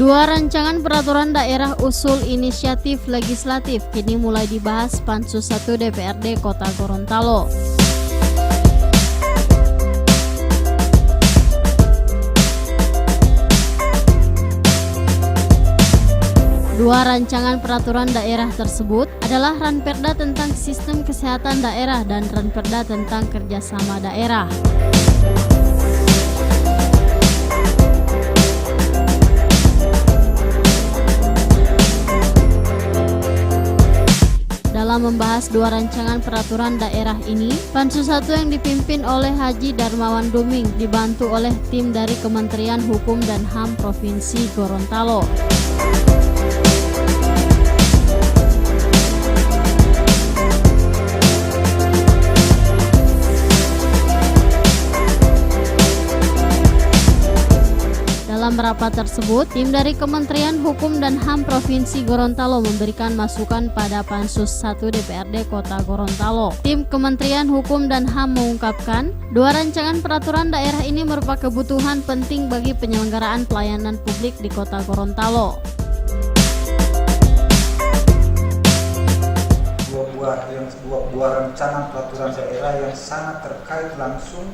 Dua rancangan peraturan daerah usul inisiatif legislatif kini mulai dibahas Pansus 1 DPRD Kota Gorontalo. Dua rancangan peraturan daerah tersebut adalah Ranperda tentang Sistem Kesehatan Daerah dan Ranperda tentang Kerjasama Daerah. Dalam membahas dua rancangan peraturan daerah ini, Pansus 1 yang dipimpin oleh Haji Darmawan Duming dibantu oleh tim dari Kementerian Hukum dan HAM Provinsi Gorontalo. Dalam rapat tersebut, tim dari Kementerian Hukum dan HAM Provinsi Gorontalo memberikan masukan pada Pansus 1 DPRD Kota Gorontalo. Tim Kementerian Hukum dan HAM mengungkapkan, dua rancangan peraturan daerah ini merupakan kebutuhan penting bagi penyelenggaraan pelayanan publik di Kota Gorontalo. Dua rancangan peraturan daerah yang sangat terkait langsung,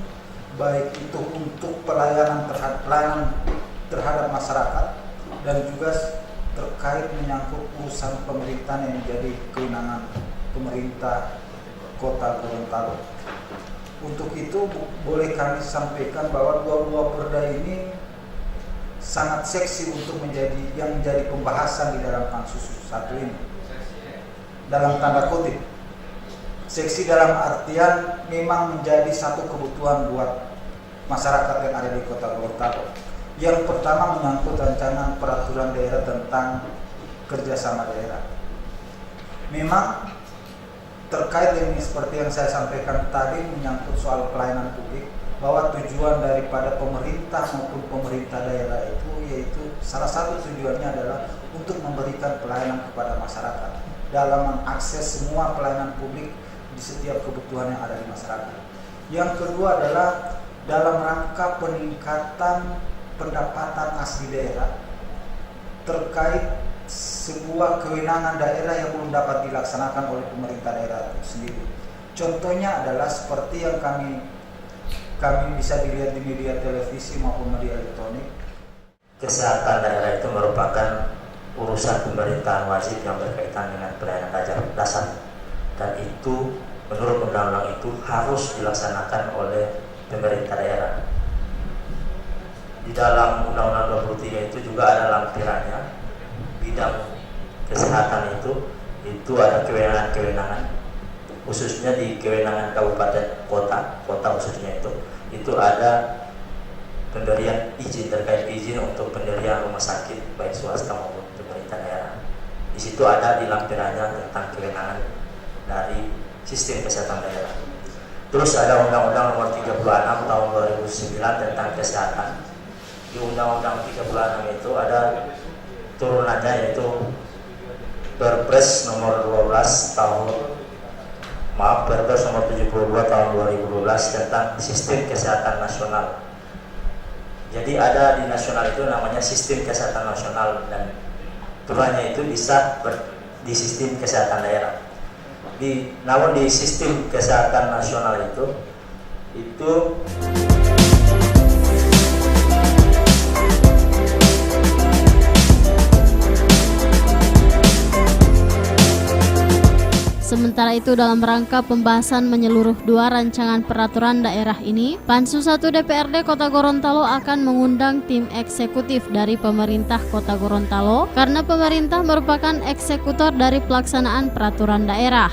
baik itu untuk pelayanan terhadap masyarakat dan juga terkait menyangkut urusan pemerintahan yang menjadi kewenangan pemerintah Kota Gorontalo. Untuk itu boleh kami sampaikan bahwa dua perda ini sangat seksi untuk menjadi pembahasan di dalam Pansus 1 ini. Dalam tanda kutip, seksi dalam artian memang menjadi satu kebutuhan buat masyarakat yang ada di Kota Gorontalo. Yang pertama menyangkut rancangan peraturan daerah tentang kerjasama daerah. Memang terkait dengan seperti yang saya sampaikan tadi menyangkut soal pelayanan publik, bahwa tujuan daripada pemerintah maupun pemerintah daerah itu yaitu salah satu tujuannya adalah untuk memberikan pelayanan kepada masyarakat dalam mengakses semua pelayanan publik di setiap kebutuhan yang ada di masyarakat. Yang kedua adalah dalam rangka peningkatan pendapatan asli daerah terkait sebuah kewenangan daerah yang belum dapat dilaksanakan oleh pemerintah daerah itu sendiri. Contohnya adalah seperti yang kami bisa dilihat di media televisi maupun media elektronik. Kesehatan daerah itu merupakan urusan pemerintahan wajib yang berkaitan dengan pelayanan dasar, dan itu menurut undang-undang itu harus dilaksanakan oleh pemerintah daerah. Di dalam Undang-Undang 23 itu juga ada lampirannya, bidang kesehatan itu ada kewenangan, khususnya di kewenangan kabupaten kota khususnya itu ada pemberian izin terkait izin untuk pendirian rumah sakit baik swasta maupun pemerintah daerah. Di situ ada di lampirannya tentang kewenangan dari sistem kesehatan daerah. Terus ada Undang-Undang Nomor 36 Tahun 2009 tentang kesehatan. Di Undang-Undang 36 itu ada turunannya yaitu Perpres Nomor 72 Tahun 2012 tentang Sistem Kesehatan Nasional. Jadi ada di nasional itu namanya Sistem Kesehatan Nasional, dan turunannya itu bisa di Sistem Kesehatan Daerah. Namun di Sistem Kesehatan Nasional itu Sementara itu, dalam rangka pembahasan menyeluruh dua rancangan peraturan daerah ini, Pansus 1 DPRD Kota Gorontalo akan mengundang tim eksekutif dari pemerintah Kota Gorontalo karena pemerintah merupakan eksekutor dari pelaksanaan peraturan daerah.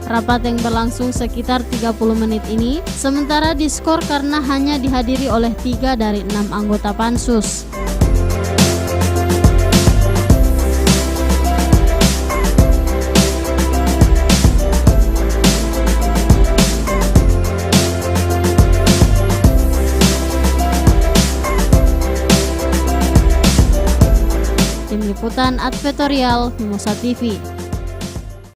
Rapat yang berlangsung sekitar 30 menit ini sementara diskor karena hanya dihadiri oleh 3 dari 6 anggota Pansus. Tim Liputan Advertorial Mimosa TV.